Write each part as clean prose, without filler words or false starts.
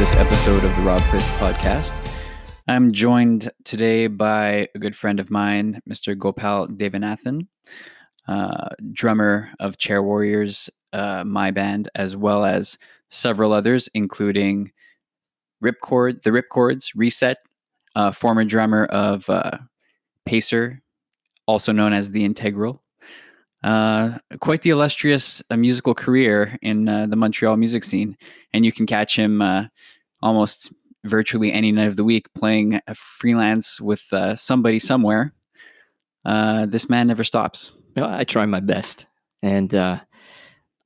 this episode of the Rob Flis podcast. I'm joined today by a good friend of mine, Mr. Gopal Devanathan, drummer of Chair Warriors, my band, as well as several others, including the Ripcordz, Reset, former drummer of Pacer, also known as The Integral. Quite the illustrious musical career in the Montreal music scene, and you can catch him almost virtually any night of the week playing freelance with somebody somewhere. This man never stops. I try my best, and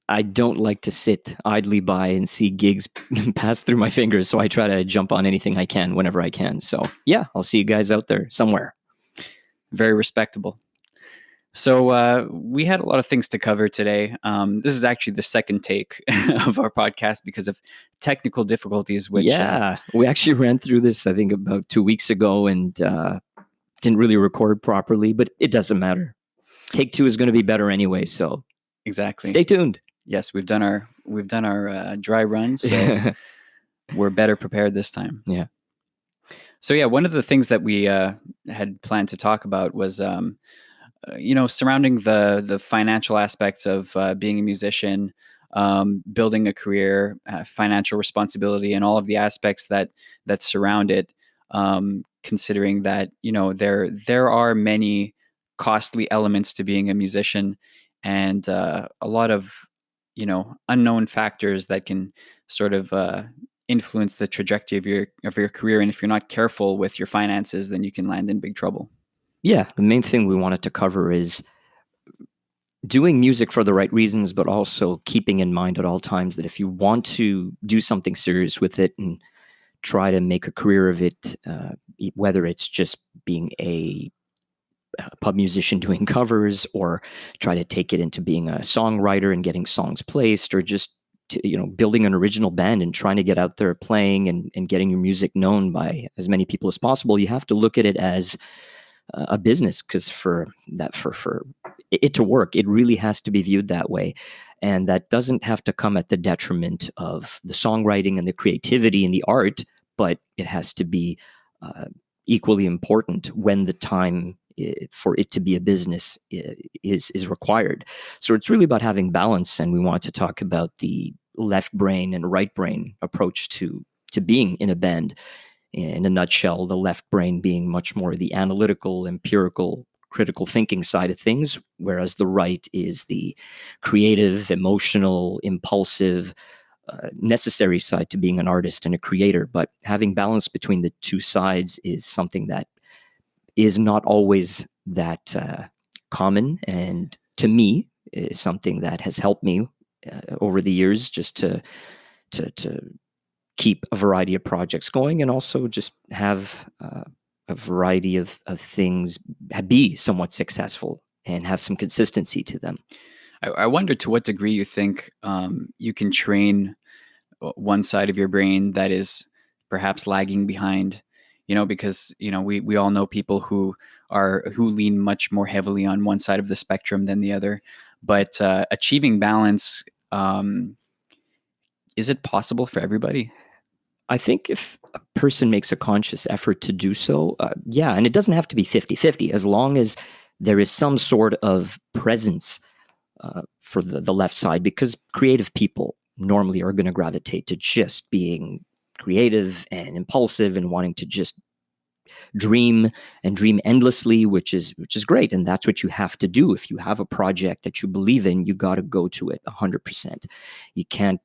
I don't like to sit idly by and see gigs pass through my fingers, so I try to jump on anything I can whenever I can. So yeah, I'll see you guys out there somewhere. Very respectable. So we had a lot of things to cover today. This is actually the second take of our podcast because of technical difficulties. Which we actually ran through this, I think, about 2 weeks ago and didn't really record properly, but it doesn't matter. Take two is going to be better anyway. So exactly. Stay tuned. Yes, we've done our dry run, so we're better prepared this time. Yeah. So yeah, one of the things that we had planned to talk about was surrounding the financial aspects of being a musician, building a career, financial responsibility, and all of the aspects that surround it. Considering that there are many costly elements to being a musician, and a lot of unknown factors that can sort of influence the trajectory of your career. And if you're not careful with your finances, then you can land in big trouble. Yeah, the main thing we wanted to cover is doing music for the right reasons, but also keeping in mind at all times that if you want to do something serious with it and try to make a career of it, whether it's just being a pub musician doing covers or try to take it into being a songwriter and getting songs placed, or just building an original band and trying to get out there playing and getting your music known by as many people as possible, you have to look at it as a business, because for it to work, it really has to be viewed that way. And that doesn't have to come at the detriment of the songwriting and the creativity and the art, but it has to be equally important when the time for it to be a business is required. So it's really about having balance, and we want to talk about the left brain and right brain approach to being in a band. In a nutshell, the left brain being much more the analytical, empirical, critical thinking side of things, whereas the right is the creative, emotional, impulsive, necessary side to being an artist and a creator. But having balance between the two sides is something that is not always that common, and to me is something that has helped me over the years just to keep a variety of projects going, and also just have a variety of things be somewhat successful and have some consistency to them. I wonder to what degree you think you can train one side of your brain that is perhaps lagging behind, because we all know people who lean much more heavily on one side of the spectrum than the other. But achieving balance, is it possible for everybody? I think if a person makes a conscious effort to do so, and it doesn't have to be 50-50, as long as there is some sort of presence for the left side, because creative people normally are going to gravitate to just being creative and impulsive and wanting to just dream endlessly, which is great. And that's what you have to do. If you have a project that you believe in, you got to go to it 100%. You can't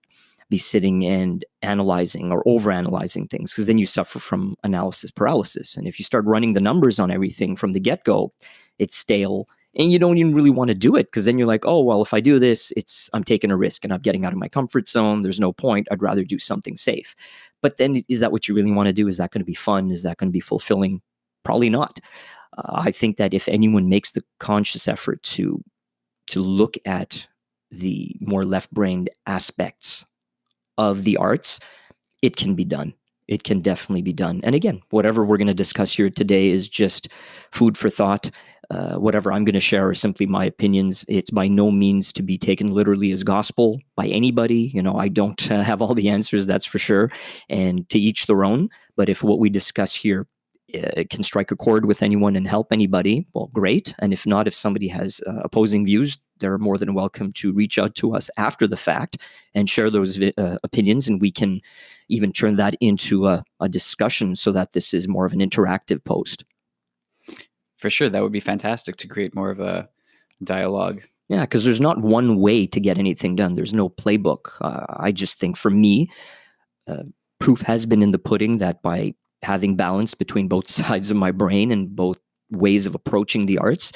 be sitting and analyzing or overanalyzing things, because then you suffer from analysis paralysis. And if you start running the numbers on everything from the get-go, it's stale, and you don't even really want to do it, because then you're like, oh, well, if I do this, I'm taking a risk and I'm getting out of my comfort zone. There's no point. I'd rather do something safe. But then is that what you really want to do? Is that going to be fun? Is that going to be fulfilling? Probably not. I think that if anyone makes the conscious effort to look at the more left-brained aspects of the arts, it can be done. It can definitely be done. And again, whatever we're going to discuss here today is just food for thought. whatever I'm going to share are simply my opinions. It's by no means to be taken literally as gospel by anybody. I don't have all the answers, that's for sure, and to each their own. But if what we discuss here can strike a chord with anyone and help anybody, well, great. And if not, if somebody has opposing views, they're more than welcome to reach out to us after the fact and share those opinions, and we can even turn that into a discussion so that this is more of an interactive post. For sure, that would be fantastic to create more of a dialogue. Yeah, because there's not one way to get anything done. There's no playbook. I just think for me, proof has been in the pudding that by having balance between both sides of my brain and both ways of approaching the arts,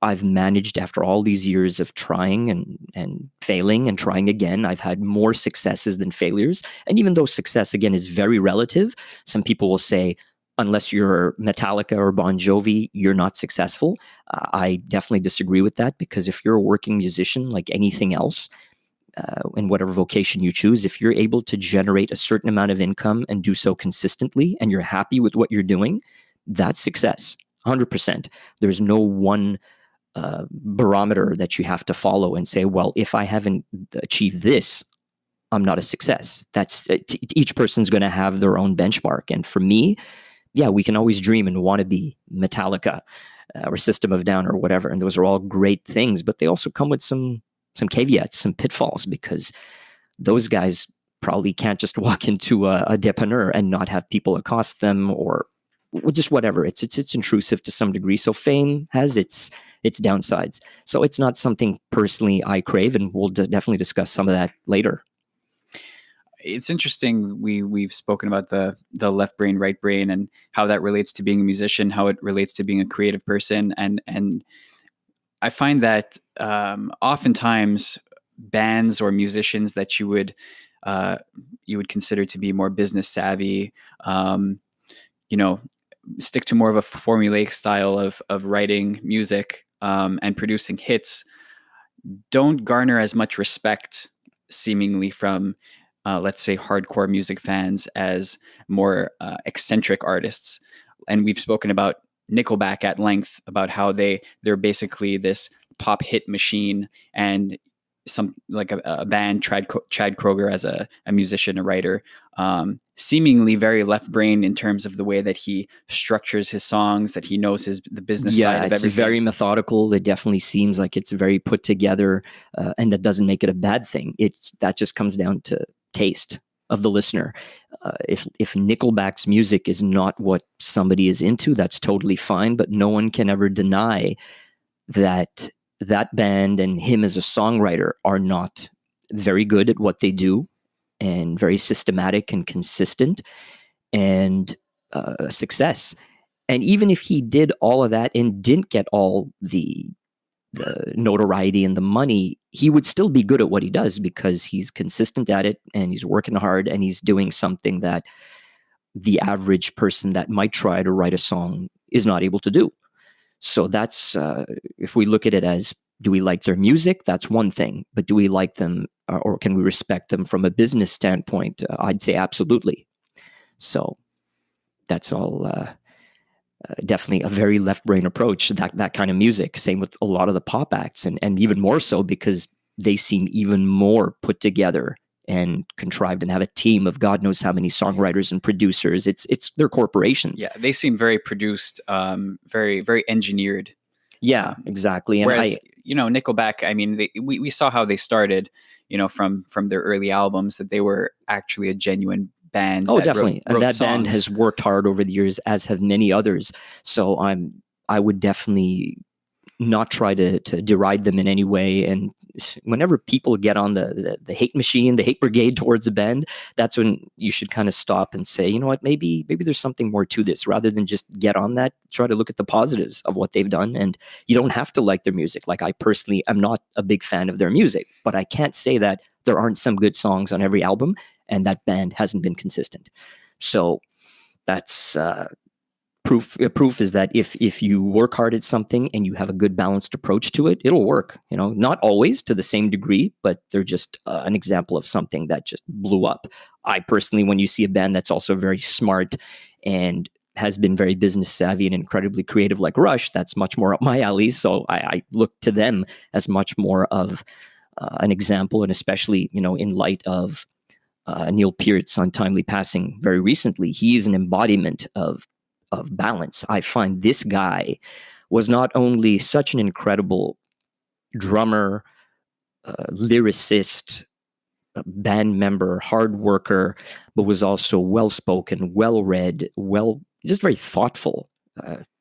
I've managed, after all these years of trying and failing and trying again, I've had more successes than failures. And even though success, again, is very relative, some people will say, unless you're Metallica or Bon Jovi, you're not successful. I definitely disagree with that, because if you're a working musician, like anything else, in whatever vocation you choose, if you're able to generate a certain amount of income and do so consistently, and you're happy with what you're doing, that's success, 100%. There's no one barometer that you have to follow and say, well, if I haven't achieved this, I'm not a success. That's each person's going to have their own benchmark. And for me, yeah, we can always dream and want to be Metallica or System of a Down or whatever. And those are all great things, but they also come with some caveats, some pitfalls, because those guys probably can't just walk into a dépanneur and not have people accost them, or just whatever. It's intrusive to some degree. So fame has its downsides. So it's not something personally I crave, and we'll definitely discuss some of that later. It's interesting. We've spoken about the left brain, right brain, and how that relates to being a musician, how it relates to being a creative person, and I find that oftentimes bands or musicians that you would consider to be more business savvy, stick to more of a formulaic style of writing music and producing hits, don't garner as much respect, seemingly, from let's say hardcore music fans as more eccentric artists. And we've spoken about Nickelback at length, about how they're basically this pop hit machine, and some like a band, Chad Kroeger as a musician, a writer, seemingly very left brain in terms of the way that he structures his songs, that he knows the business side of everything. It's very methodical. It definitely seems like it's very put together, and that doesn't make it a bad thing. That just comes down to taste of the listener. If Nickelback's music is not what somebody is into, that's totally fine, but no one can ever deny that band and him as a songwriter are not very good at what they do, and very systematic and consistent, and a success. And even if he did all of that and didn't get all the notoriety and the money, he would still be good at what he does, because he's consistent at it, and he's working hard, and he's doing something that the average person that might try to write a song is not able to do. So that's, if we look at it as, do we like their music? That's one thing. But do we like them, or can we respect them from a business standpoint? I'd say absolutely. So that's all definitely a very left brain approach, that kind of music. Same with a lot of the pop acts, and even more so because they seem even more put together and contrived, and have a team of God knows how many songwriters and producers. It's their corporations. Yeah, they seem very produced, very, very engineered. Yeah, exactly. And whereas, Nickelback, I mean, we saw how they started, from their early albums, that they were actually a genuine band. Oh, definitely. Wrote and that songs. Band has worked hard over the years, as have many others. So I would definitely not try to deride them in any way. And whenever people get on the hate machine, the hate brigade towards a band, that's when you should kind of stop and say, you know what, maybe there's something more to this. Rather than just get on that, try to look at the positives of what they've done. And you don't have to like their music. Like, I personally am not a big fan of their music, but I can't say that there aren't some good songs on every album, and that band hasn't been consistent. So that's proof is that if you work hard at something and you have a good balanced approach to it, it'll work. Not always to the same degree, but they're just an example of something that just blew up. I personally, when you see a band that's also very smart and has been very business savvy and incredibly creative like Rush, that's much more up my alley. So I look to them as much more of an example, and especially, in light of Neil Peart's untimely passing very recently, he's an embodiment of balance. I find this guy was not only such an incredible drummer, lyricist, band member, hard worker, but was also well spoken, well read, just very thoughtful,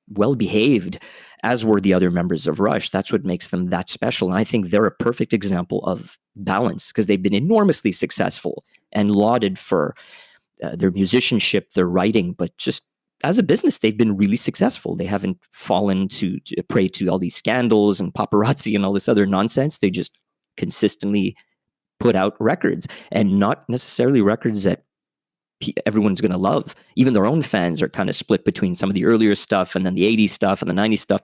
well behaved, as were the other members of Rush. That's what makes them that special. And I think they're a perfect example of balance, because they've been enormously successful and lauded for their musicianship, their writing, but just as a business, they've been really successful. They haven't fallen to prey to all these scandals and paparazzi and all this other nonsense. They just consistently put out records, and not necessarily records that everyone's going to love. Even their own fans are kind of split between some of the earlier stuff and then the 80s stuff and the 90s stuff,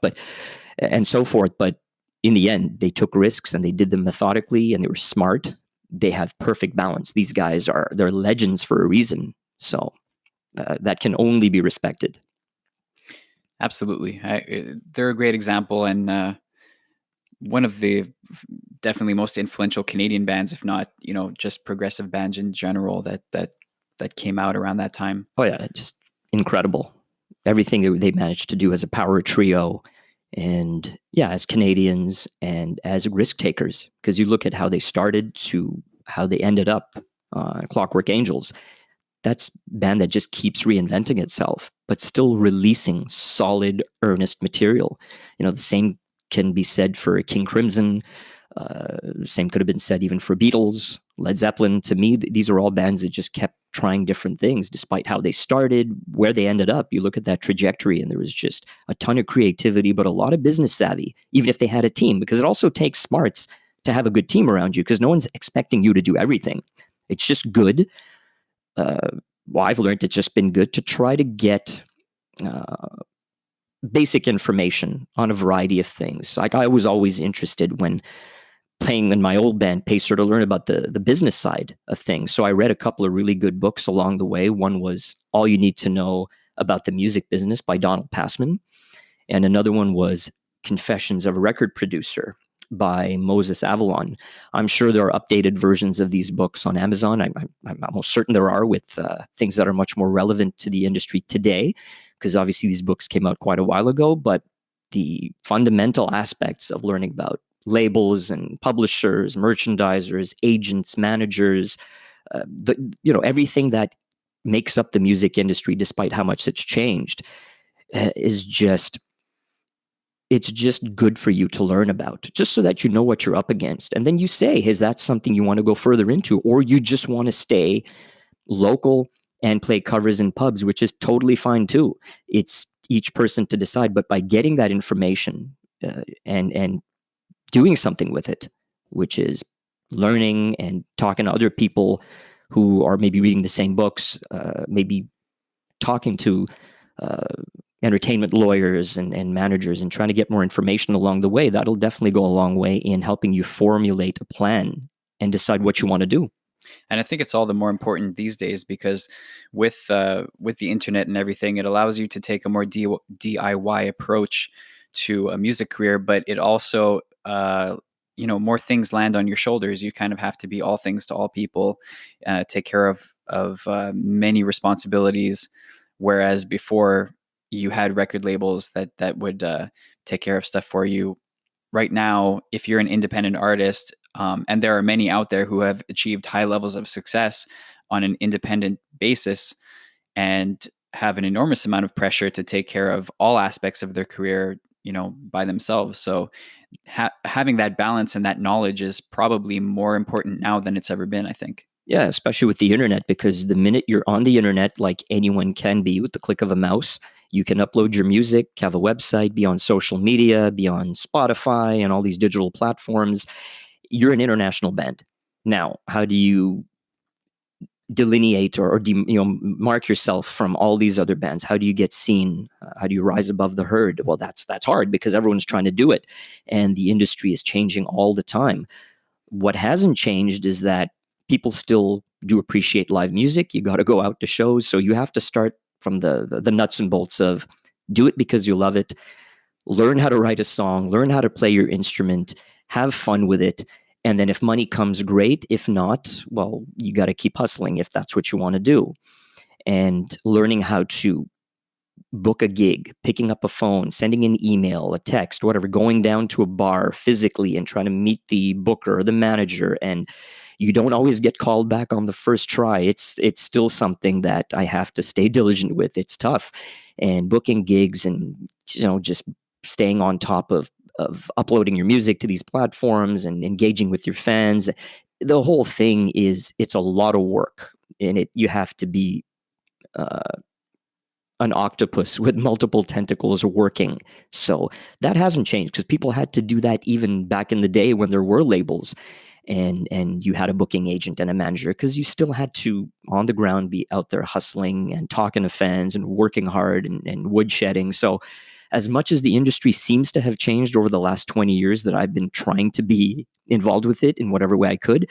and so forth. But in the end, they took risks and they did them methodically, and they were smart. They have perfect balance. These guys they're legends for a reason. So that can only be respected. Absolutely. They're a great example, and one of the definitely most influential Canadian bands, if not, just progressive bands in general that came out around that time. Oh yeah, just incredible. Everything that they managed to do as a power trio, and as Canadians and as risk takers, because you look at how they started to how they ended up, Clockwork Angels. That's a band that just keeps reinventing itself, but still releasing solid, earnest material. The same can be said for King Crimson. Same could have been said even for Beatles, Led Zeppelin. To me, these are all bands that just kept trying different things, despite how they started, where they ended up. You look at that trajectory, and there was just a ton of creativity, but a lot of business savvy, even if they had a team, because it also takes smarts to have a good team around you, because no one's expecting you to do everything. It's just good. I've learned it's just been good to try to get basic information on a variety of things. Like, I was always interested when playing in my old band, Pacer, to learn about the business side of things. So I read a couple of really good books along the way. One was All You Need to Know About the Music Business by Donald Passman. And another one was Confessions of a Record Producer by Moses Avalon. I'm sure there are updated versions of these books on Amazon. I'm almost certain there are, with things that are much more relevant to the industry today, because obviously these books came out quite a while ago. But the fundamental aspects of learning about labels and publishers, merchandisers, agents, managers, everything that makes up the music industry, despite how much it's changed, it's just good for you to learn about, just so that you know what you're up against. And then you say, is that something you want to go further into, or you just want to stay local and play covers in pubs, which is totally fine too. It's each person to decide. But by getting that information and doing something with it, which is learning and talking to other people who are maybe reading the same books, maybe talking to entertainment lawyers and managers, and trying to get more information along the way, that'll definitely go a long way in helping you formulate a plan and decide what you want to do. And I think it's all the more important these days, because with the internet and everything, it allows you to take a more DIY approach to a music career, but it also more things land on your shoulders. You kind of have to be all things to all people, take care of many responsibilities, whereas before you had record labels that would take care of stuff for you. Right now, if you're an independent artist, and there are many out there who have achieved high levels of success on an independent basis and have an enormous amount of pressure to take care of all aspects of their career, by themselves. So having that balance and that knowledge is probably more important now than it's ever been, I think. Yeah, especially with the internet, because the minute you're on the internet, like anyone can be with the click of a mouse, you can upload your music, have a website, be on social media, be on Spotify and all these digital platforms. You're an international band. Now, how do you delineate or mark yourself from all these other bands? How do you get seen? How do you rise above the herd? Well, that's hard, because everyone's trying to do it, and the industry is changing all the time. What hasn't changed is that people still do appreciate live music. You got to go out to shows, so you have to start from the nuts and bolts of do it because you love it, learn how to write a song, learn how to play your instrument, have fun with it. And then if money comes, great. If not, well, you got to keep hustling if that's what you want to do. And learning how to book a gig, picking up a phone, sending an email, a text, whatever, going down to a bar physically and trying to meet the booker or the manager. And you don't always get called back on the first try. It's still something that I have to stay diligent with. It's tough. And booking gigs and, just staying on top of uploading your music to these platforms and engaging with your fans. The whole thing it's a lot of work, and you have to be an octopus with multiple tentacles working. So that hasn't changed, because people had to do that even back in the day when there were labels and you had a booking agent and a manager, because you still had to, on the ground, be out there hustling and talking to fans and working hard and woodshedding. So as much as the industry seems to have changed over the last 20 years that I've been trying to be involved with it in whatever way I could,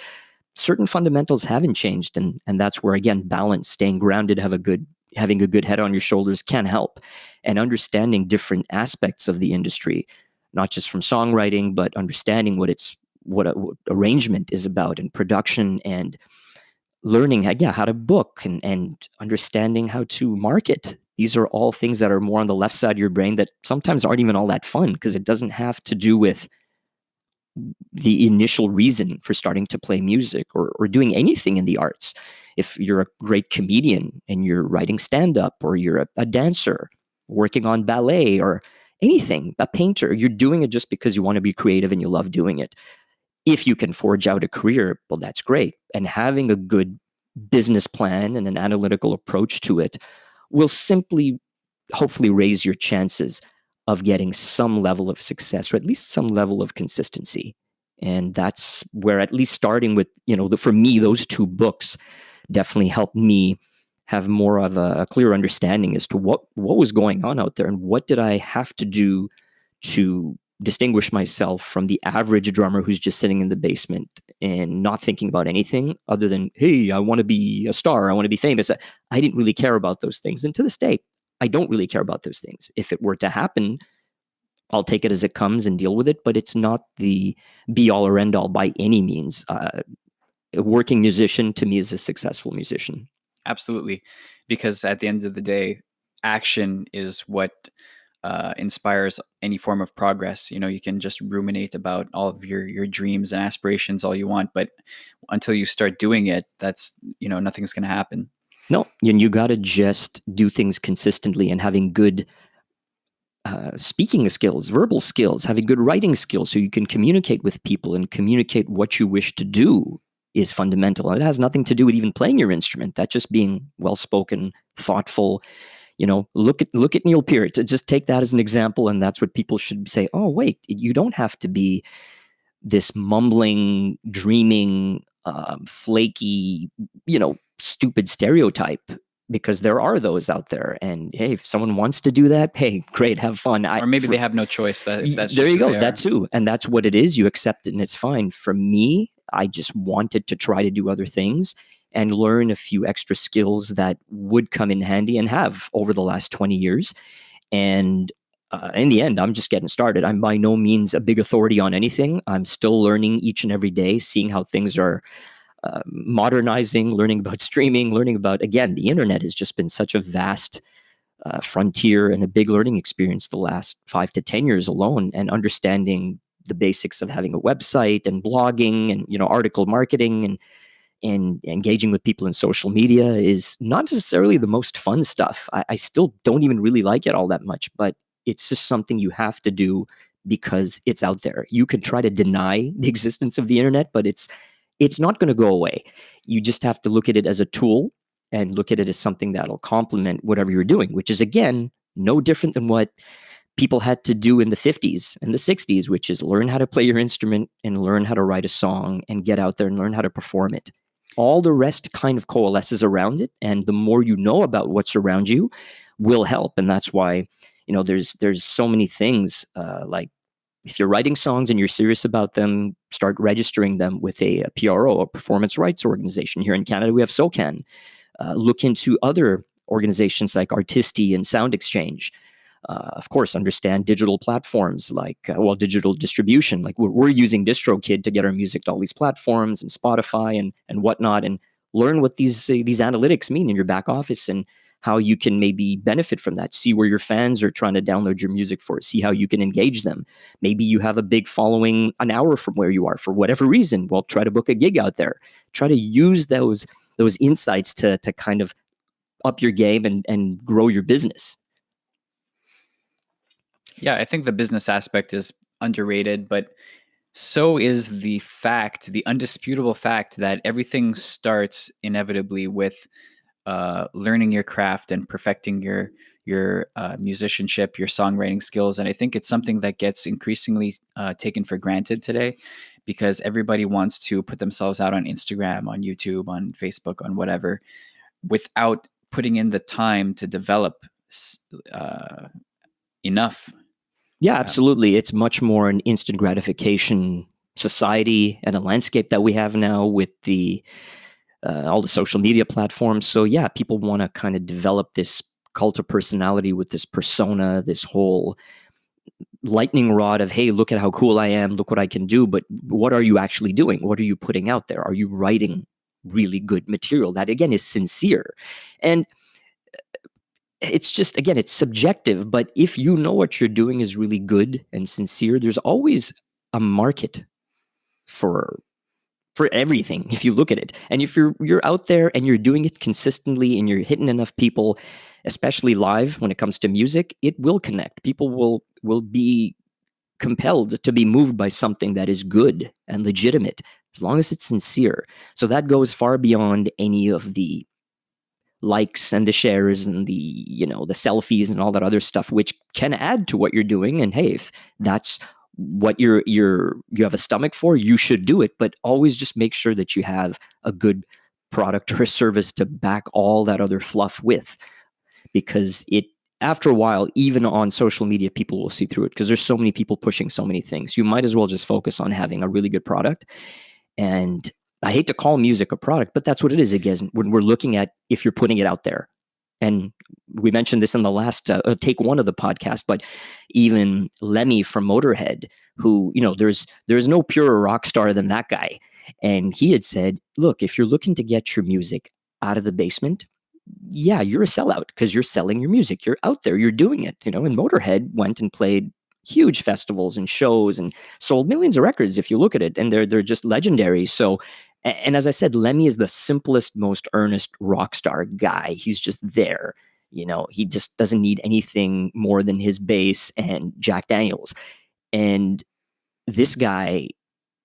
certain fundamentals haven't changed. And that's where, again, balance, staying grounded, having a good head on your shoulders can help. And understanding different aspects of the industry, not just from songwriting, but understanding what arrangement is about and production, and learning how to book and understanding how to market. These are all things that are more on the left side of your brain that sometimes aren't even all that fun, because it doesn't have to do with the initial reason for starting to play music or doing anything in the arts. If you're a great comedian and you're writing stand-up, or you're a dancer working on ballet or anything, a painter, you're doing it just because you want to be creative and you love doing it. If you can forge out a career, well, that's great. And having a good business plan and an analytical approach to it will simply, hopefully, raise your chances of getting some level of success, or at least some level of consistency. And that's where, at least starting with, for me, those two books definitely helped me have more of a clear understanding as to what was going on out there, and what did I have to do to distinguish myself from the average drummer who's just sitting in the basement and not thinking about anything other than, hey, I want to be a star, I want to be famous. I didn't really care about those things. And to this day, I don't really care about those things. If it were to happen, I'll take it as it comes and deal with it, but it's not the be all or end all by any means. A working musician, to me, is a successful musician. Absolutely. Because at the end of the day, action is what inspires any form of progress. You can just ruminate about all of your dreams and aspirations all you want, but until you start doing it, that's, nothing's going to happen. No, and you got to just do things consistently, and having good speaking skills, verbal skills, having good writing skills so you can communicate with people and communicate what you wish to do is fundamental. It has nothing to do with even playing your instrument. That's just being well-spoken, thoughtful. Look at Neil Peart. Just take that as an example, and that's what people should say. Oh, wait, you don't have to be this mumbling, dreaming, flaky, stupid stereotype, because there are those out there. And hey, if someone wants to do that, hey, great, have fun. Or maybe they have no choice. That's there you go. That too, and that's what it is. You accept it, and it's fine. For me, I just wanted to try to do other things and learn a few extra skills that would come in handy, and have over the last 20 years. And in the end, I'm just getting started. I'm by no means a big authority on anything. I'm still learning each and every day, seeing how things are modernizing, learning about streaming, learning about, again, the internet has just been such a vast frontier and a big learning experience the last 5 to 10 years alone, and understanding the basics of having a website and blogging and, article marketing and engaging with people in social media is not necessarily the most fun stuff. I still don't even really like it all that much, but it's just something you have to do because it's out there. You could try to deny the existence of the internet, but it's not going to go away. You just have to look at it as a tool and look at it as something that'll complement whatever you're doing, which is, again, no different than what people had to do in the 50s and the 60s, which is learn how to play your instrument and learn how to write a song and get out there and learn how to perform it. All the rest kind of coalesces around it, and the more you know about what's around you will help. And that's why, there's so many things, like if you're writing songs and you're serious about them, start registering them with a PRO, a performance rights organization. Here in Canada, we have SOCAN. Look into other organizations like Artisti and Sound Exchange. Of course, understand digital platforms like, digital distribution. Like we're using DistroKid to get our music to all these platforms and Spotify and whatnot, and learn what these analytics mean in your back office and how you can maybe benefit from that. See where your fans are trying to download your music for. See how you can engage them. Maybe you have a big following an hour from where you are for whatever reason. Well, try to book a gig out there. Try to use those insights to kind of up your game and grow your business. Yeah, I think the business aspect is underrated, but so is the undisputable fact that everything starts inevitably with learning your craft and perfecting your musicianship, your songwriting skills. And I think it's something that gets increasingly taken for granted today, because everybody wants to put themselves out on Instagram, on YouTube, on Facebook, on whatever, without putting in the time to develop enough. Yeah, absolutely. It's much more an instant gratification society and a landscape that we have now with the all the social media platforms. So yeah, people want to kind of develop this cult of personality with this persona, this whole lightning rod of, hey, look at how cool I am, look what I can do. But what are you actually doing? What are you putting out there? Are you writing really good material that, again, is sincere? And it's just, again, it's subjective. But if you know what you're doing is really good and sincere, there's always a market for everything if you look at it. And if you're out there and you're doing it consistently and you're hitting enough people, especially live when it comes to music, it will connect. People will be compelled to be moved by something that is good and legitimate, as long as it's sincere. So that goes far beyond any of the likes and the shares and the selfies and all that other stuff, which can add to what you're doing. And hey, if that's what you have a stomach for, you should do it. But always just make sure that you have a good product or a service to back all that other fluff with, because after a while, even on social media, people will see through it, because there's so many people pushing so many things. You might as well just focus on having a really good product. And I hate to call music a product, but that's what it is, again, when we're looking at if you're putting it out there. And we mentioned this in the last take one of the podcast, but even Lemmy from Motorhead, who, there's no purer rock star than that guy. And he had said, look, if you're looking to get your music out of the basement, yeah, you're a sellout, because you're selling your music. You're out there, you're doing it, and Motorhead went and played huge festivals and shows and sold millions of records if you look at it, and they're just legendary. So, and as I said, Lemmy is the simplest, most earnest rock star guy. He's just there. He just doesn't need anything more than his bass and Jack Daniels. And this guy,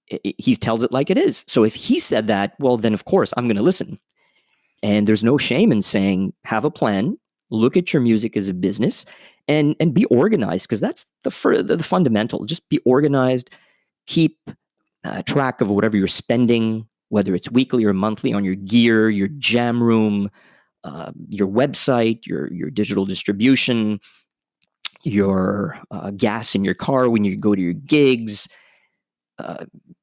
he tells it like it is. So if he said that, well, then of course I'm going to listen. And there's no shame in saying, have a plan, look at your music as a business, and be organized, because that's the fundamental. Just be organized, keep track of whatever you're spending, whether it's weekly or monthly, on your gear, your jam room, your website, your digital distribution, your gas in your car when you go to your gigs,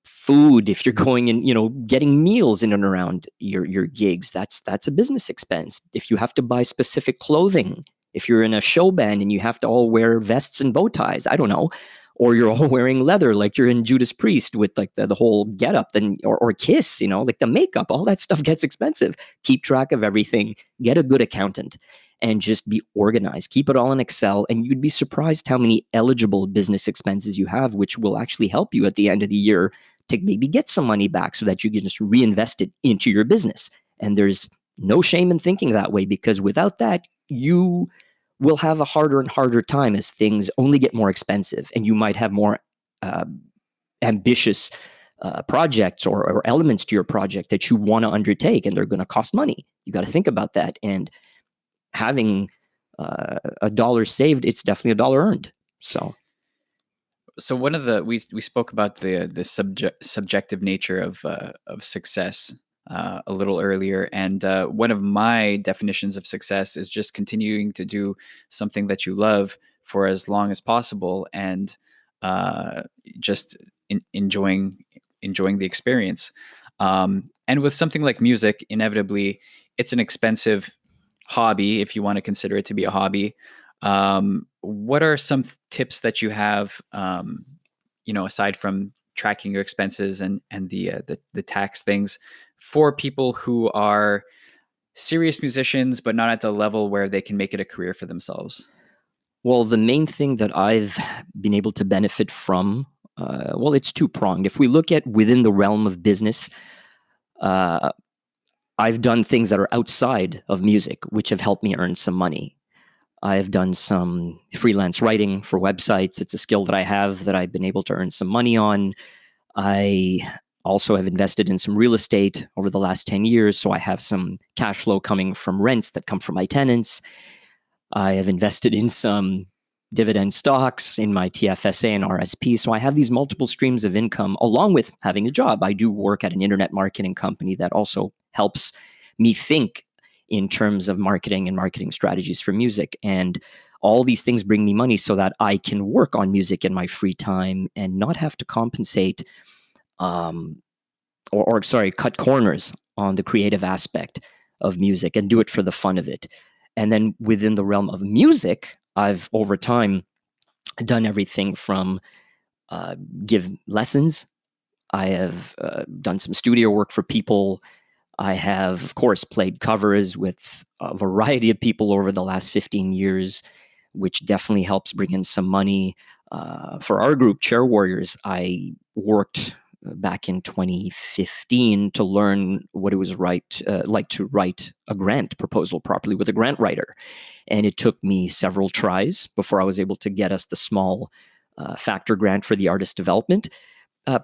food if you're going and getting meals in and around your gigs. That's a business expense. If you have to buy specific clothing, if you're in a show band and you have to all wear vests and bow ties, I don't know, or you're all wearing leather like you're in Judas Priest with like the whole getup, then or Kiss, like the makeup, all that stuff gets expensive. Keep track of everything. Get a good accountant and just be organized. Keep it all in Excel, and you'd be surprised how many eligible business expenses you have, which will actually help you at the end of the year to maybe get some money back so that you can just reinvest it into your business. And there's no shame in thinking that way, because without that, you will have a harder and harder time as things only get more expensive, and you might have more ambitious projects or elements to your project that you want to undertake, and they're going to cost money. You got to think about that. And having a dollar saved, it's definitely a dollar earned. So one of the we spoke about the subjective nature of success a little earlier, and one of my definitions of success is just continuing to do something that you love for as long as possible, and just enjoying the experience. And with something like music, inevitably, it's an expensive hobby, if you want to consider it to be a hobby, what are some tips that you have, aside from tracking your expenses and the tax things, for people who are serious musicians but not at the level where they can make it a career for themselves? Well, the main thing that I've been able to benefit from, well, it's two-pronged. If we look at within the realm of business, uh, I've done things that are outside of music, which have helped me earn some money. I've done some freelance writing for websites. It's a skill that I have that I've been able to earn some money on. I also have invested in some real estate over the last 10 years, so I have some cash flow coming from rents that come from my tenants. I have invested in some dividend stocks in my TFSA and RSP. So I have these multiple streams of income along with having a job. I do work at an internet marketing company that also helps me think in terms of marketing and marketing strategies for music. And all these things bring me money so that I can work on music in my free time and not have to compensate cut corners on the creative aspect of music and do it for the fun of it. And then within the realm of music, I've over time done everything from give lessons. I have done some studio work for people. I have, of course, played covers with a variety of people over the last 15 years, which definitely helps bring in some money. For our group, Chair Warriors, I worked back in 2015 to learn what it was like to write a grant proposal properly with a grant writer. And it took me several tries before I was able to get us the small factor grant for the artist development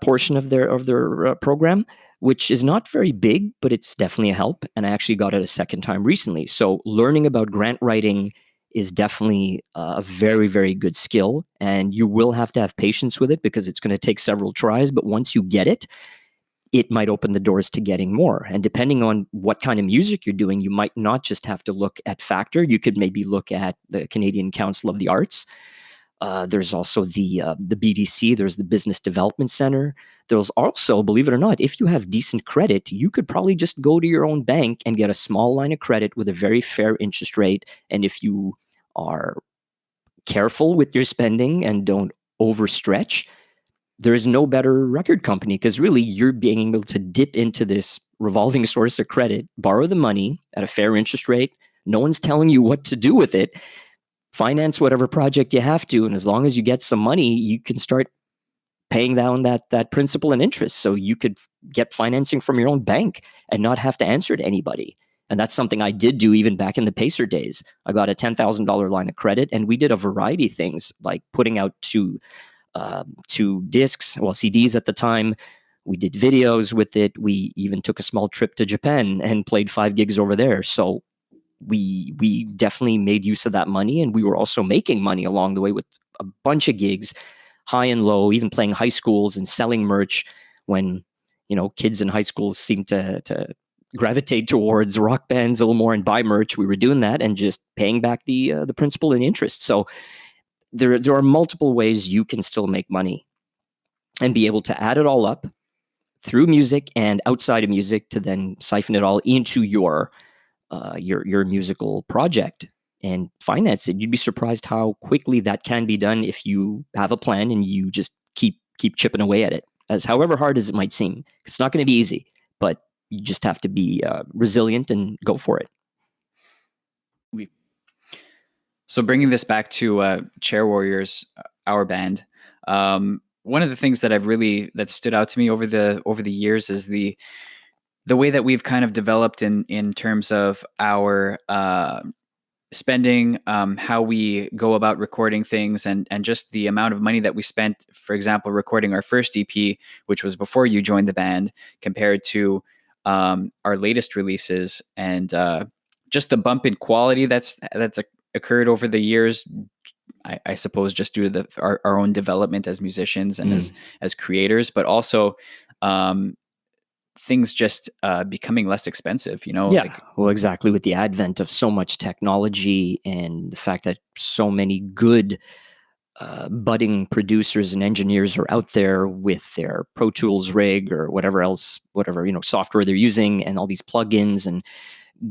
portion of their program, which is not very big, but it's definitely a help. And I actually got it a second time recently. So learning about grant writing is definitely a very, very good skill. And you will have to have patience with it because it's going to take several tries. But once you get it, it might open the doors to getting more. And depending on what kind of music you're doing, you might not just have to look at factor. You could maybe look at the Canadian Council of the Arts. There's also the BDC. There's the Business Development Center. There's also, believe it or not, if you have decent credit, you could probably just go to your own bank and get a small line of credit with a very fair interest rate. And if you are careful with your spending and don't overstretch, there is no better record company, because really you're being able to dip into this revolving source of credit, borrow the money at a fair interest rate. No one's telling you what to do with it. Finance whatever project you have to, and as long as you get some money, you can start paying down that principal and interest. So you could get financing from your own bank and not have to answer to anybody. And that's something I did do even back in the Pacer days. I got a $10,000 line of credit, and we did a variety of things like putting out two discs, well, CDs at the time. We did videos with it. We even took a small trip to Japan and played 5 gigs over there. So we definitely made use of that money, and we were also making money along the way with a bunch of gigs, high and low, even playing high schools and selling merch when, kids in high schools seem to gravitate towards rock bands a little more and buy merch. We were doing that and just paying back the principal and interest. So there are multiple ways you can still make money and be able to add it all up through music and outside of music to then siphon it all into your musical project and finance it. You'd be surprised how quickly that can be done if you have a plan and you just keep chipping away at it, as however hard as it might seem. It's not going to be easy, but you just have to be resilient and go for it. So bringing this back to Chair Warriors, our band, one of the things that stood out to me over the years is the way that we've kind of developed in terms of our spending, how we go about recording things, and just the amount of money that we spent, for example, recording our first EP, which was before you joined the band, compared to our latest releases, and just the bump in quality that's occurred over the years. I suppose just due to our own development as musicians and as creators, but also things just becoming less expensive, Yeah, well, exactly. With the advent of so much technology and the fact that so many good budding producers and engineers are out there with their Pro Tools rig or whatever software they're using, and all these plugins and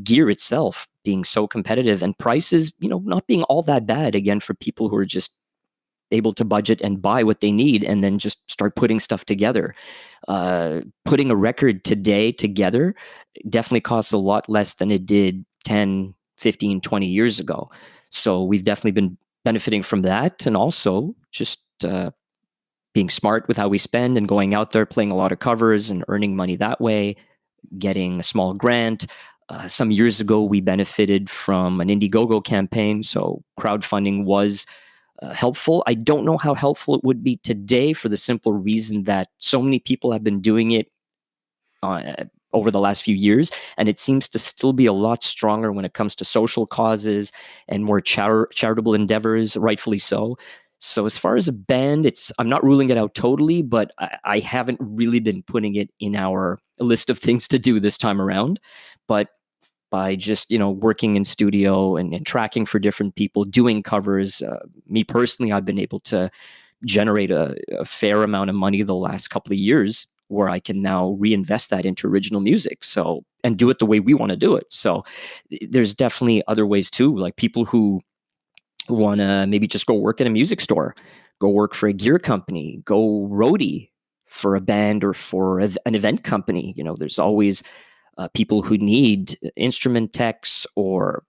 gear itself. being so competitive, and prices, not being all that bad again for people who are just able to budget and buy what they need and then just start putting stuff together. Putting a record today together definitely costs a lot less than it did 10, 15, 20 years ago. So we've definitely been benefiting from that, and also just being smart with how we spend and going out there, playing a lot of covers and earning money that way, getting a small grant. Some years ago, we benefited from an Indiegogo campaign, so crowdfunding was helpful. I don't know how helpful it would be today, for the simple reason that so many people have been doing it over the last few years, and it seems to still be a lot stronger when it comes to social causes and more charitable endeavors, rightfully so. So as far as a band, I'm not ruling it out totally, but I haven't really been putting it in our list of things to do this time around. But by just working in studio and tracking for different people, doing covers, me personally, I've been able to generate a fair amount of money the last couple of years, where I can now reinvest that into original music. So, and do it the way we want to do it. So there's definitely other ways too, like people who want to maybe just go work in a music store, go work for a gear company, go roadie for a band or for an event company. There's always people who need instrument techs or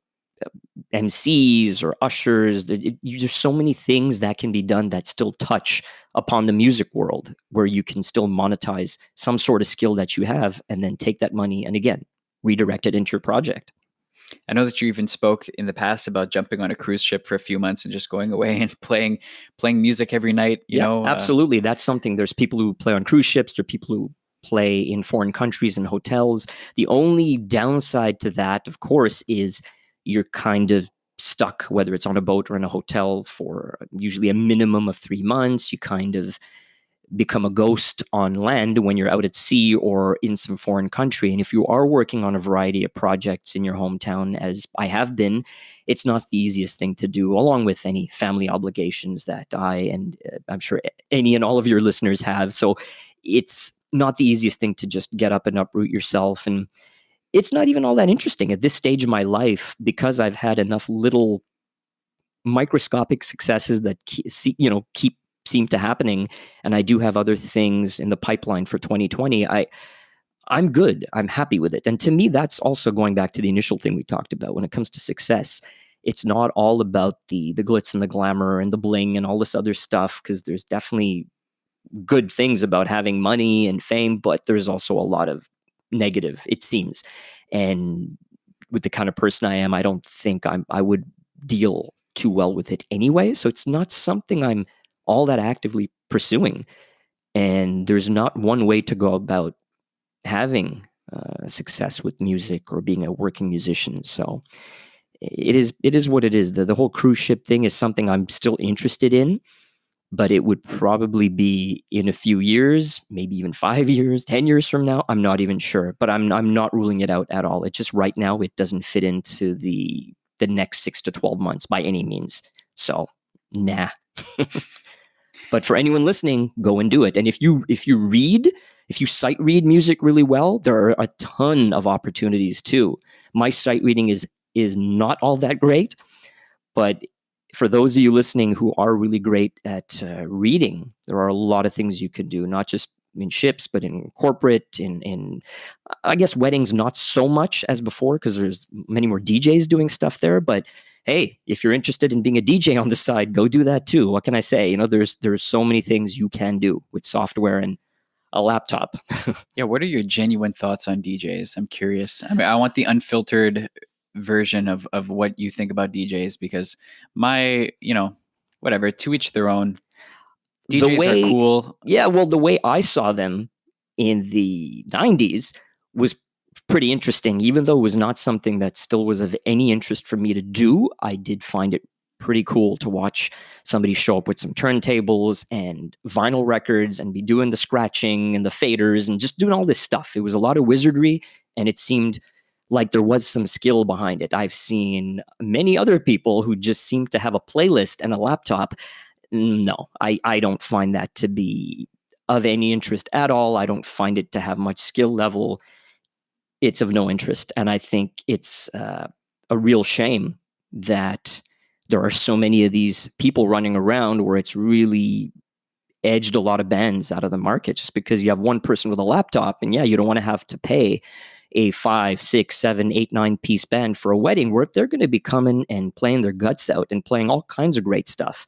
MCs or ushers. There's so many things that can be done that still touch upon the music world, where you can still monetize some sort of skill that you have, and then take that money and again redirect it into your project. I know that you even spoke in the past about jumping on a cruise ship for a few months and just going away and playing music every night. Absolutely. That's something. There's people who play on cruise ships. There are people who play in foreign countries and hotels. The only downside to that, of course, is you're kind of stuck, whether it's on a boat or in a hotel, for usually a minimum of 3 months. You kind of become a ghost on land when you're out at sea or in some foreign country. And if you are working on a variety of projects in your hometown, as I have been, it's not the easiest thing to do, along with any family obligations that I and I'm sure any and all of your listeners have. So it's not the easiest thing to just get up and uproot yourself. And it's not even all that interesting at this stage of my life, because I've had enough little microscopic successes that keep seem to happening, and I do have other things in the pipeline for 2020. I'm good. I'm happy with it. And to me, that's also going back to the initial thing we talked about. When it comes to success, it's not all about the glitz and the glamour and the bling and all this other stuff, because there's definitely good things about having money and fame, but there's also a lot of negative, it seems. And with the kind of person I am, I don't think I would deal too well with it anyway. So it's not something I'm all that actively pursuing. And there's not one way to go about having success with music or being a working musician. So it is what it is. The whole cruise ship thing is something I'm still interested in, but it would probably be in a few years, maybe even 5 years, 10 years from now. I'm not even sure, but I'm not ruling it out at all. It just right now, it doesn't fit into the next 6 to 12 months by any means. So nah. But for anyone listening, go and do it. And if you sight read music really well, there are a ton of opportunities too. My sight reading is not all that great, but for those of you listening who are really great at reading, there are a lot of things you can do, not just in ships, but in corporate, in I guess weddings, not so much as before, because there's many more DJs doing stuff there. But hey, if you're interested in being a DJ on the side, go do that too. What can I say? There's so many things you can do with software and a laptop. Yeah, what are your genuine thoughts on DJs? I'm curious. I mean, I want the unfiltered version of what you think about DJs, because my, whatever, to each their own. DJs are cool. Yeah, well, the way I saw them in the 90s was pretty interesting. Even though it was not something that still was of any interest for me to do, I did find it pretty cool to watch somebody show up with some turntables and vinyl records and be doing the scratching and the faders and just doing all this stuff. It was a lot of wizardry, and it seemed like there was some skill behind it. I've seen many other people who just seem to have a playlist and a laptop. No, I don't find that to be of any interest at all. I don't find it to have much skill level. It's of no interest. And I think it's a real shame that there are so many of these people running around where it's really edged a lot of bands out of the market just because you have one person with a laptop, and you don't want to have to pay a 5, 6, 7, 8, 9 piece band for a wedding where they're going to be coming and playing their guts out and playing all kinds of great stuff.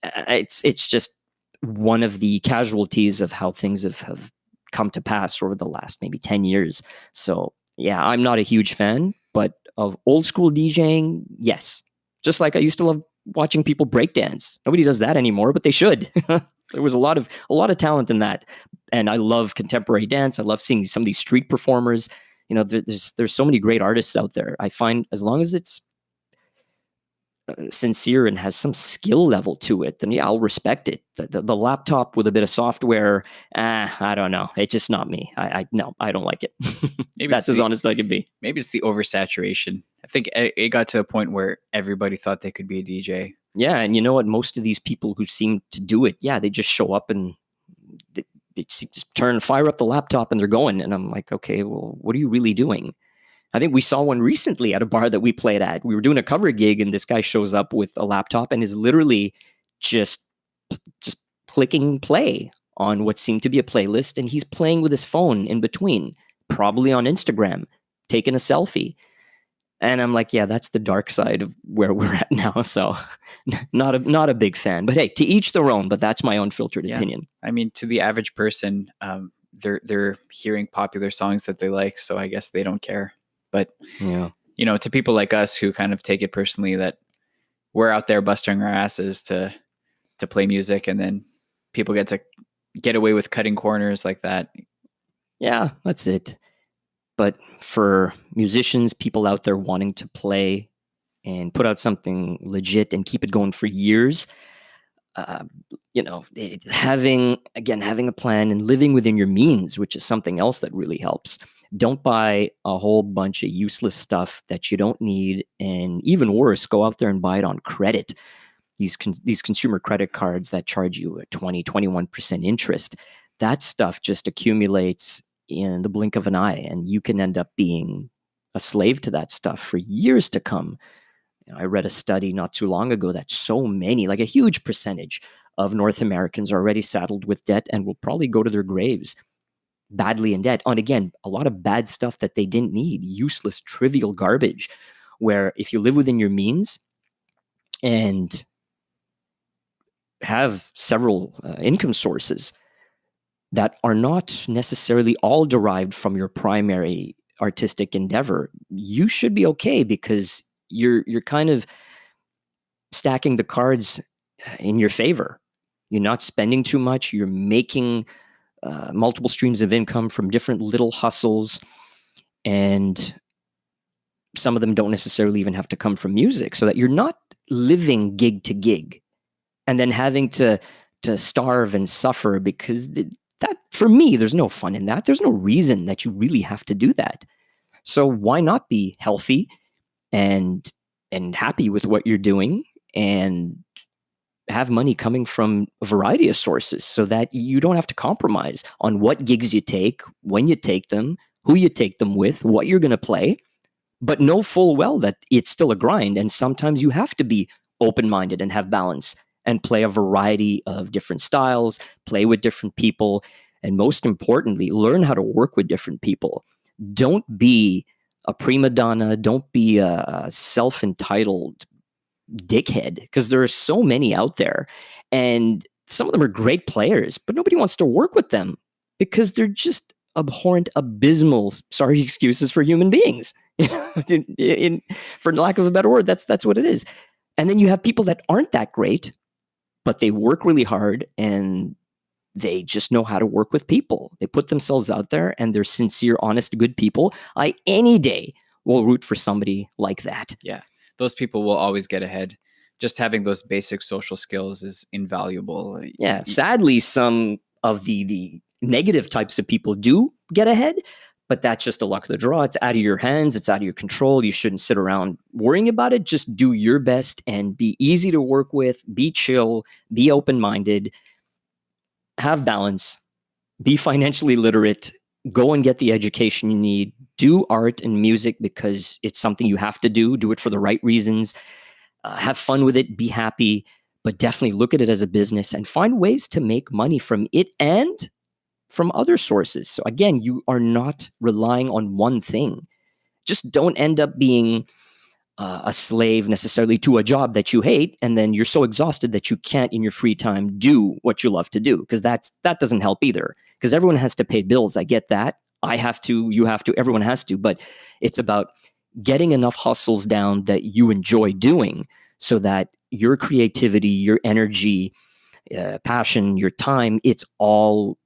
It's just one of the casualties of how things have come to pass over the last maybe 10 years. So yeah, I'm not a huge fan, but of old school DJing, yes. Just like I used to love watching people breakdance. Nobody does that anymore, but they should. There was a lot of talent in that, and I love contemporary dance. I love seeing some of these street performers. There's so many great artists out there. I find as long as it's sincere and has some skill level to it, then I'll respect it. The laptop with a bit of software, I don't know. It's just not me. No, I don't like it. Maybe that's as honest as I can be. Maybe it's the oversaturation. I think it got to a point where everybody thought they could be a DJ. Yeah, and you know what? Most of these people who seem to do it, they just show up and they just fire up the laptop and they're going. And I'm like, okay, well, what are you really doing? I think we saw one recently at a bar that we played at. We were doing a cover gig, and this guy shows up with a laptop and is literally just clicking play on what seemed to be a playlist, and he's playing with his phone in between, probably on Instagram, taking a selfie. And I'm like, yeah, that's the dark side of where we're at now. So not a big fan. But hey, to each their own, but that's my unfiltered opinion. I mean, to the average person, they're hearing popular songs that they like, so I guess they don't care. But to people like us who kind of take it personally that we're out there busting our asses to play music, and then people get to get away with cutting corners like that. Yeah, that's it. But for musicians, people out there wanting to play and put out something legit and keep it going for years, having a plan and living within your means, which is something else that really helps. Don't buy a whole bunch of useless stuff that you don't need. And even worse, go out there and buy it on credit. These consumer credit cards that charge you a 20, 21% interest, that stuff just accumulates in the blink of an eye, and you can end up being a slave to that stuff for years to come. I read a study not too long ago that so many, like a huge percentage of North Americans are already saddled with debt and will probably go to their graves badly in debt on, again, a lot of bad stuff that they didn't need, useless, trivial garbage, where if you live within your means and have several income sources that are not necessarily all derived from your primary artistic endeavor, you should be okay, because you're kind of stacking the cards in your favor. You're not spending too much. You're making multiple streams of income from different little hustles, and some of them don't necessarily even have to come from music, so that you're not living gig to gig and then having to starve and suffer, because that, for me, there's no fun in that. There's no reason that you really have to do that. So why not be healthy and happy with what you're doing and have money coming from a variety of sources, so that you don't have to compromise on what gigs you take, when you take them, who you take them with, what you're going to play, but know full well that it's still a grind. And sometimes you have to be open-minded and have balance and play a variety of different styles, play with different people, and most importantly, learn how to work with different people. Don't be a prima donna. Don't be a self-entitled dickhead, because there are so many out there, and some of them are great players, but nobody wants to work with them because they're just abhorrent, abysmal, sorry, excuses for human beings. For lack of a better word, that's what it is. And then you have people that aren't that great, but they work really hard and they just know how to work with people. They put themselves out there and they're sincere, honest, good people. I any day will root for somebody like that. Yeah. Those people will always get ahead. Just having those basic social skills is invaluable. Yeah. Sadly, some of the negative types of people do get ahead, but that's just a luck of the draw. It's out of your hands. It's out of your control. You shouldn't sit around worrying about it. Just do your best and be easy to work with. Be chill. Be open-minded. Have balance. Be financially literate. Go and get the education you need. do art and music because it's something you have to do it for the right reasons, have fun with it, be happy, but definitely look at it as a business and find ways to make money from it and from other sources. So again, you are not relying on one thing. Just don't end up being a slave necessarily to a job that you hate, and then you're so exhausted that you can't in your free time do what you love to do, because that doesn't help either, because everyone has to pay bills. I get that. I have to, you have to, everyone has to, but it's about getting enough hustles down that you enjoy doing so that your creativity, your energy, passion, your time, it's all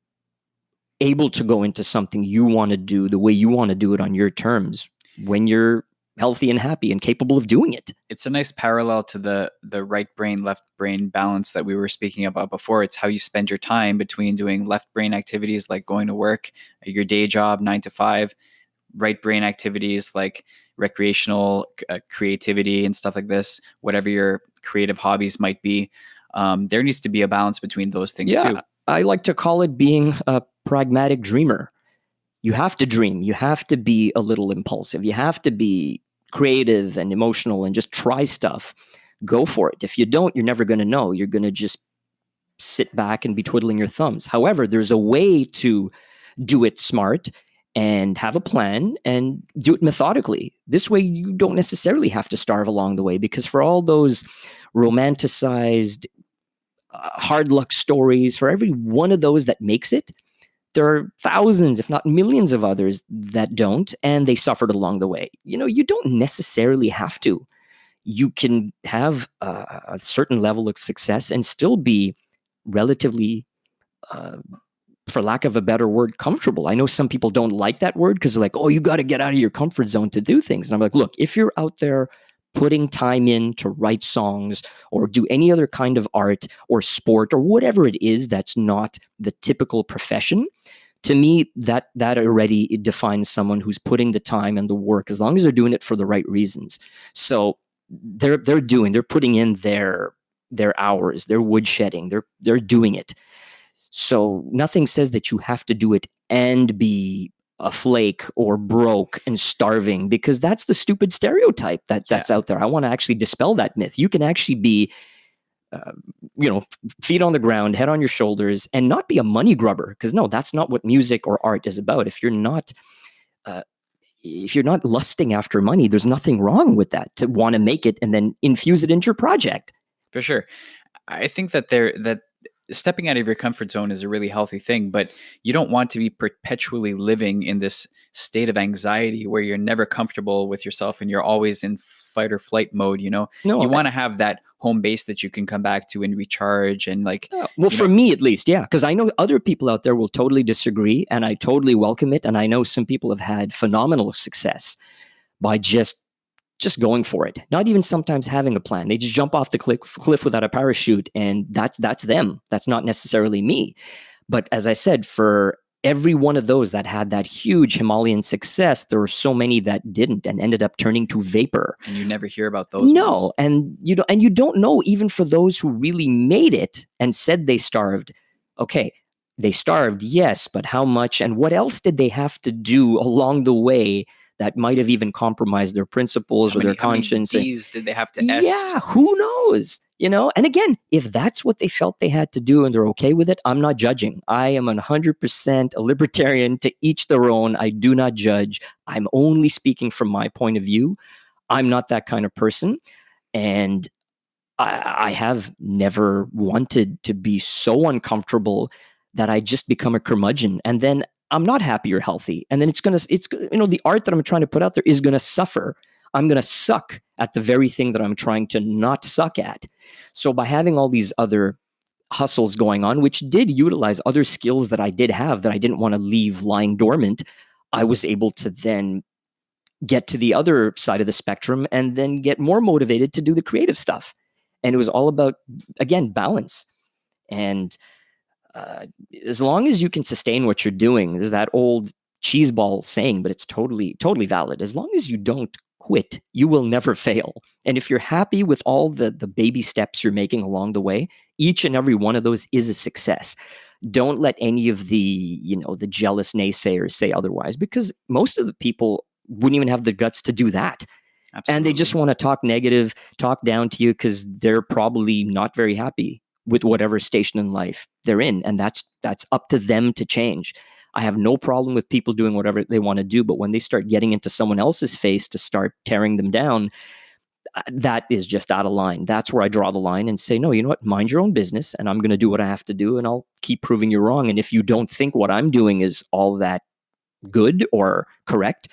able to go into something you want to do the way you want to do it on your terms when you're healthy and happy and capable of doing it. It's a nice parallel to the right brain, left brain balance that we were speaking about before. It's how you spend your time between doing left brain activities like going to work, your day job, 9 to 5, right brain activities like recreational creativity and stuff like this, whatever your creative hobbies might be. There needs to be a balance between those things too. I like to call it being a pragmatic dreamer. You have to dream. You have to be a little impulsive. You have to be creative and emotional and just try stuff. Go for it. If you don't, you're never going to know. You're going to just sit back and be twiddling your thumbs. However, there's a way to do it smart and have a plan and do it methodically. This way, you don't necessarily have to starve along the way, because for all those romanticized hard luck stories, for every one of those that makes it, there are thousands, if not millions of others that don't, and they suffered along the way. You don't necessarily have to. You can have a certain level of success and still be relatively, for lack of a better word, comfortable. I know some people don't like that word because they're like, oh, you got to get out of your comfort zone to do things. And I'm like, look, if you're out there putting time in to write songs or do any other kind of art or sport or whatever it is that's not the typical profession, to me, that already defines someone who's putting the time and the work, as long as they're doing it for the right reasons. So they're putting in their hours, they're woodshedding, they're doing it. So nothing says that you have to do it and be a flake or broke and starving, because that's the stupid stereotype that's out there. I want to actually dispel that myth. You can actually be, feet on the ground, head on your shoulders, and not be a money grubber. Because no, that's not what music or art is about. If you're not lusting after money, there's nothing wrong with that, to want to make it and then infuse it into your project. For sure. I think that stepping out of your comfort zone is a really healthy thing, but you don't want to be perpetually living in this state of anxiety where you're never comfortable with yourself and you're always in fight or flight mode. No, you want to have that home base that you can come back to and recharge and for me at least, because I know other people out there will totally disagree, and I totally welcome it. And I know some people have had phenomenal success by just going for it. Not even sometimes having a plan. They just jump off the cliff without a parachute, and that's them. That's not necessarily me. But as I said, for every one of those that had that huge Himalayan success, there were so many that didn't and ended up turning to vapor. And you never hear about those. No, and you don't know, even for those who really made it and said they starved. Okay, they starved, yes, but how much and what else did they have to do along the way that might have even compromised their principles or their conscience? How many D's did they have to S? Yeah, who knows? And again, if that's what they felt they had to do and they're okay with it, I'm not judging. I am 100% a libertarian, to each their own. I do not judge. I'm only speaking from my point of view. I'm not that kind of person. And I have never wanted to be so uncomfortable that I just become a curmudgeon. And then I'm not happy or healthy. And then the art that I'm trying to put out there is going to suffer. I'm going to suck at the very thing that I'm trying to not suck at. So by having all these other hustles going on, which did utilize other skills that I did have that I didn't want to leave lying dormant, I was able to then get to the other side of the spectrum and then get more motivated to do the creative stuff. And it was all about, again, balance. And as long as you can sustain what you're doing, there's that old cheeseball saying, but it's totally, totally valid. As long as you don't quit, you will never fail. And if you're happy with all the baby steps you're making along the way, each and every one of those is a success. Don't let any of the jealous naysayers say otherwise, because most of the people wouldn't even have the guts to do that. And they just Absolutely. want to talk negative, talk down to you because they're probably not very happy with whatever station in life they're in. And that's up to them to change. I have no problem with people doing whatever they want to do, but when they start getting into someone else's face to start tearing them down, that is just out of line. That's where I draw the line and say, no, you know what? Mind your own business, and I'm going to do what I have to do, and I'll keep proving you wrong. And if you don't think what I'm doing is all that good or correct,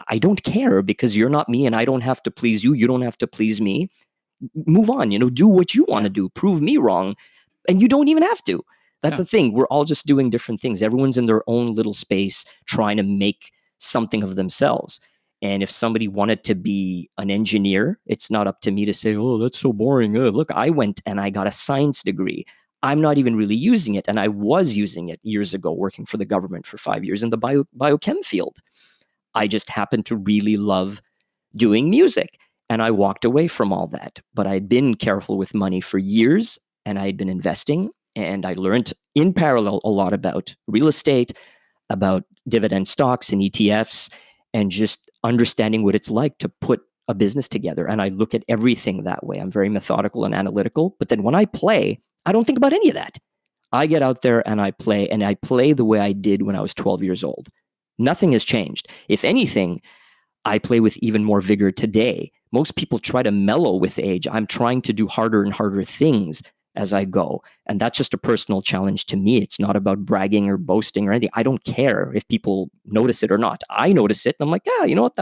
I don't care, because you're not me and I don't have to please you. You don't have to please me. Move on, do what you want to do. Prove me wrong. And you don't even have to. That's the thing. We're all just doing different things. Everyone's in their own little space trying to make something of themselves. And if somebody wanted to be an engineer, it's not up to me to say, oh, that's so boring. Look, I went and I got a science degree. I'm not even really using it. And I was using it years ago, working for the government for 5 years in the biochem field. I just happened to really love doing music. And I walked away from all that. But I'd been careful with money for years, and I'd been investing. And I learned in parallel a lot about real estate, about dividend stocks and ETFs, and just understanding what it's like to put a business together. And I look at everything that way. I'm very methodical and analytical. But then when I play, I don't think about any of that. I get out there and I play the way I did when I was 12 years old. Nothing has changed. If anything, I play with even more vigor today. Most people try to mellow with age. I'm trying to do harder and harder things as I go. And that's just a personal challenge to me. It's not about bragging or boasting or anything. I don't care if people notice it or not. I notice it and I'm like, yeah, you know what?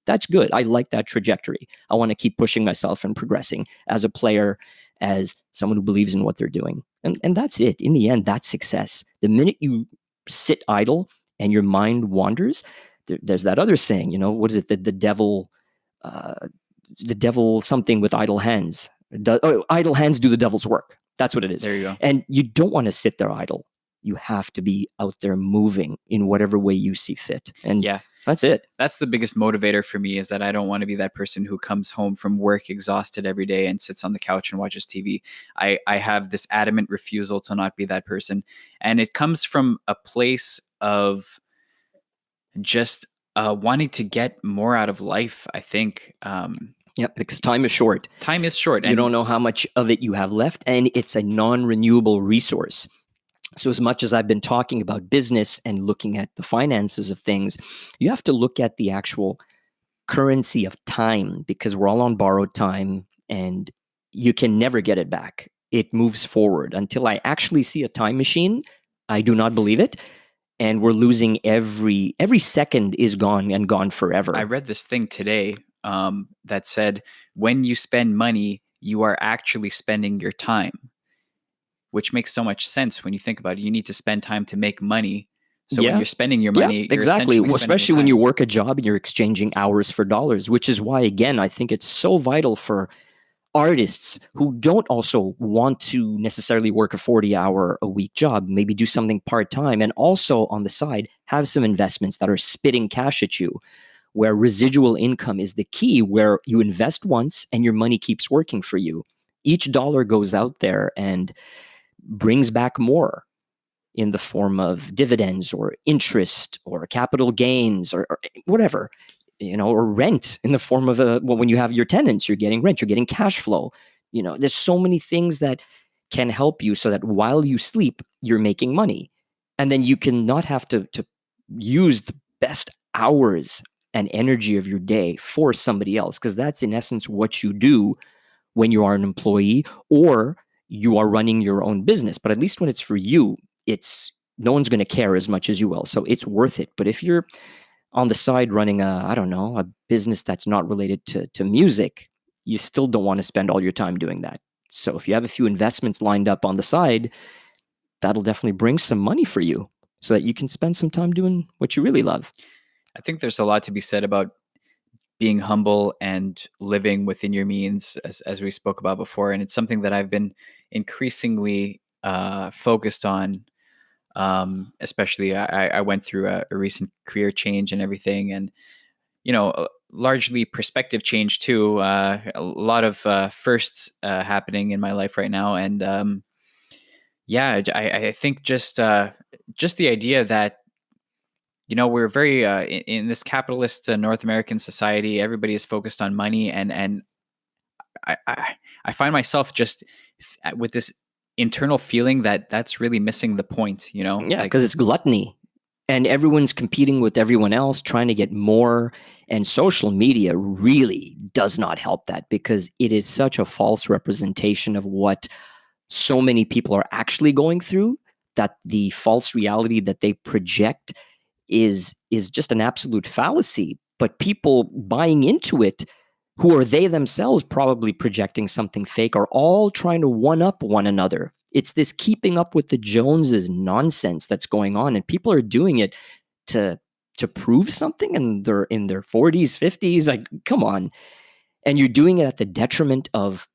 That's good. I like that trajectory. I want to keep pushing myself and progressing as a player, as someone who believes in what they're doing. And that's it. In the end, that's success. The minute you sit idle and your mind wanders, there's that other saying, what is it? The devil something with idle hands. Idle hands do the devil's work. That's what it is. There you go. And you don't want to sit there idle. You have to be out there moving in whatever way you see fit. And yeah, that's it. That's the biggest motivator for me, is that I don't want to be that person who comes home from work exhausted every day and sits on the couch and watches TV. I have this adamant refusal to not be that person. And it comes from a place of just wanting to get more out of life, I think. Yeah, because time is short. Time is short. You don't know how much of it you have left, and it's a non-renewable resource. So as much as I've been talking about business and looking at the finances of things, you have to look at the actual currency of time, because we're all on borrowed time and you can never get it back. It moves forward. Until I actually see a time machine, I do not believe it. And we're losing every second is gone, and gone forever. I read this thing today that said, when you spend money, you are actually spending your time, which makes so much sense when you think about it. You need to spend time to make money. So when you're spending your money, you're exactly. Especially when you time. work a job and you're exchanging hours for dollars, which is why, again, I think it's so vital for artists who don't also want to necessarily work a 40-hour-a-week job, maybe do something part-time, and also on the side have some investments that are spitting cash at you, where residual income is the key, where you invest once and your money keeps working for you. Each dollar goes out there and brings back more in the form of dividends or interest or capital gains or whatever. Or rent in the form of when you have your tenants, you're getting rent, you're getting cash flow. There's so many things that can help you so that while you sleep, you're making money. And then you can not have to use the best hours and energy of your day for somebody else, because that's in essence what you do when you are an employee or you are running your own business. But at least when it's for you, no one's going to care as much as you will. So it's worth it. But if you're on the side running a business that's not related to music, you still don't want to spend all your time doing that. So if you have a few investments lined up on the side, that'll definitely bring some money for you so that you can spend some time doing what you really love. I think there's a lot to be said about being humble and living within your means, as we spoke about before. And it's something that I've been increasingly focused on. Especially I went through a recent career change and everything, and largely perspective change too. A lot of firsts happening in my life right now, and Yeah, I think just the idea that, we're very in this capitalist North American society, everybody is focused on money, and I find myself just with this internal feeling that that's really missing the point. Yeah, Like because it's gluttony and everyone's competing with everyone else trying to get more. And social media really does not help that because it is such a false representation of what so many people are actually going through that the false reality that they project is just an absolute fallacy. But people buying into it, who are they themselves probably projecting something fake, are all trying to one up one another. It's this keeping up with the Joneses nonsense that's going on, and people are doing it to prove something, and they're in their 40s, 50s. Like, come on. And you're doing it at the detriment of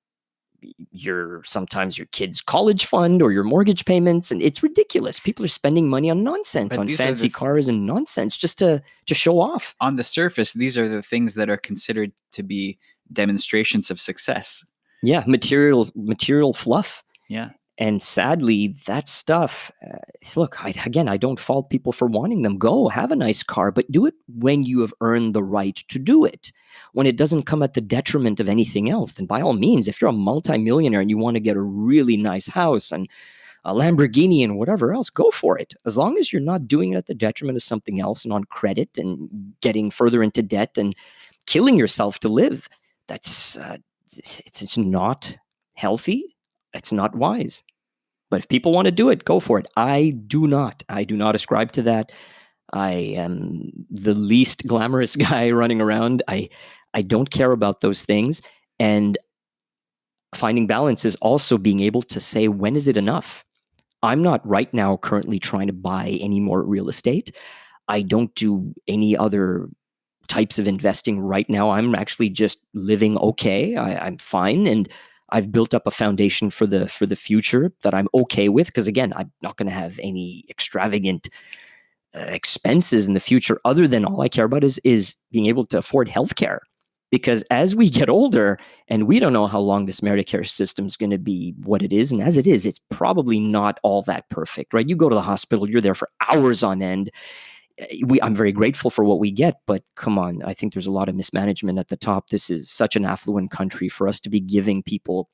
sometimes your kid's college fund or your mortgage payments, and it's ridiculous. People are spending money on nonsense, But on these are fancy cars and nonsense just to show off. on the surface, these are the things that are considered to be demonstrations of success. Yeah, material fluff. Yeah. And sadly, that stuff, look, I don't fault people for wanting them. Go have a nice car, but do it when you have earned the right to do it. When it doesn't come at the detriment of anything else, then by all means, if you're a multimillionaire and you want to get a really nice house and a Lamborghini and whatever else, go for it. As long as you're not doing it at the detriment of something else and on credit and getting further into debt and killing yourself to live, that's it's not healthy. It's not wise. But if people want to do it, go for it. I do not. I do not ascribe to that. I am the least glamorous guy running around. I don't care about those things. And finding balance is also being able to say, when is it enough? I'm not right now currently trying to buy any more real estate. I don't do any other types of investing right now. I'm actually just living okay. I'm fine. And I've built up a foundation for the future that I'm okay with. Because again, I'm not going to have any extravagant expenses in the future. Other than all I care about is being able to afford healthcare. Because as we get older, and we don't know how long this Medicare system is going to be what it is, and as it is, it's probably not all that perfect, right? You go to the hospital, you're there for hours on end. I'm very grateful for what we get, but come on, I think there's a lot of mismanagement at the top. This is such an affluent country for us to be giving people,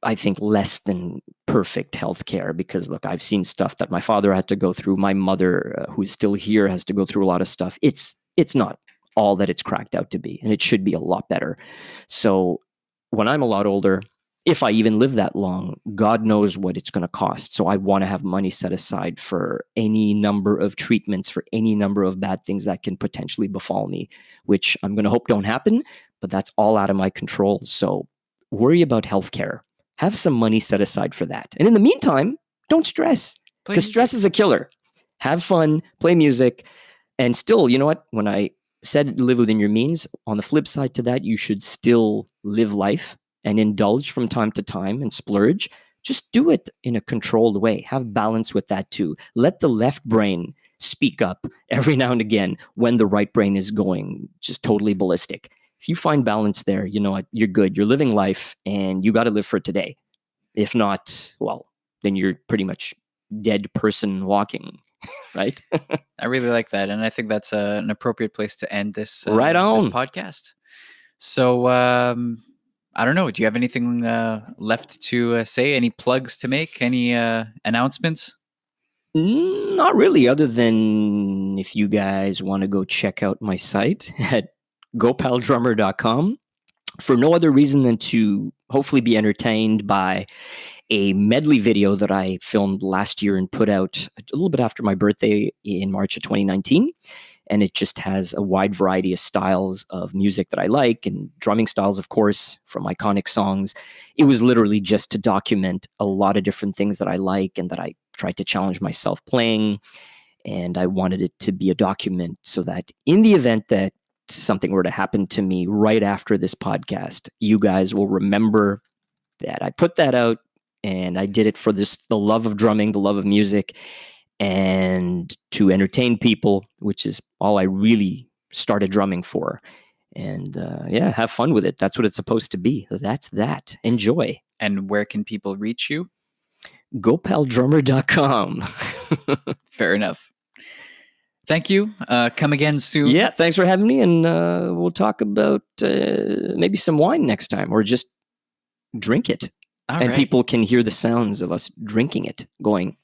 I think, less than perfect healthcare. Because look, I've seen stuff that my father had to go through. My mother, who's still here, has to go through a lot of stuff. It's not all that it's cracked out to be, and it should be a lot better. So when I'm a lot older, if I even live that long, God knows what it's going to cost. So I want to have money set aside for any number of treatments, for any number of bad things that can potentially befall me, which I'm going to hope don't happen, but that's all out of my control. So worry about healthcare. Have some money set aside for that. And in the meantime, don't stress, because stress is a killer. Have fun, play music, and still, you know what? When I said live within your means, on the flip side to that, you should still live life and indulge from time to time and splurge. Just do it in a controlled way. Have balance with that too. Let the left brain speak up every now and again when the right brain is going just totally ballistic. If you find balance there, you know what? You're good. You're living life, and you got to live for today. If not, well, then you're pretty much dead person walking, right? I really like that, and I think that's an appropriate place to end this Right on. this podcast. So I don't know. Do you have anything left to say? Any plugs to make? Any announcements? Not really, other than if you guys want to go check out my site at gopaldrummer.com for no other reason than to hopefully be entertained by a medley video that I filmed last year and put out a little bit after my birthday in March of 2019. And it just has a wide variety of styles of music that I like, and drumming styles, of course, from iconic songs. It was literally just to document a lot of different things that I like and that I tried to challenge myself playing. And I wanted it to be a document so that in the event that something were to happen to me right after this podcast, you guys will remember that I put that out, and I did it for the love of drumming, the love of music, and to entertain people, which is all I really started drumming for. And yeah, have fun with it. That's what it's supposed to be. That's that. Enjoy. And where can people reach you? gopaldrummer.com. Fair enough. Thank you. Come again soon. Yeah, thanks for having me. And we'll talk about maybe some wine next time, or just drink it. All and right. people can hear the sounds of us drinking it going.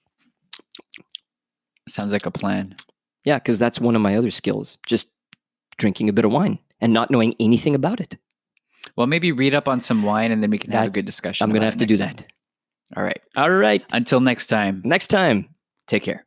Sounds like a plan. Yeah, because that's one of my other skills, just drinking a bit of wine and not knowing anything about it. Well, maybe read up on some wine and then we can have a good discussion. I'm going to have to do that. All right. All right. Until next time. Next time. Take care.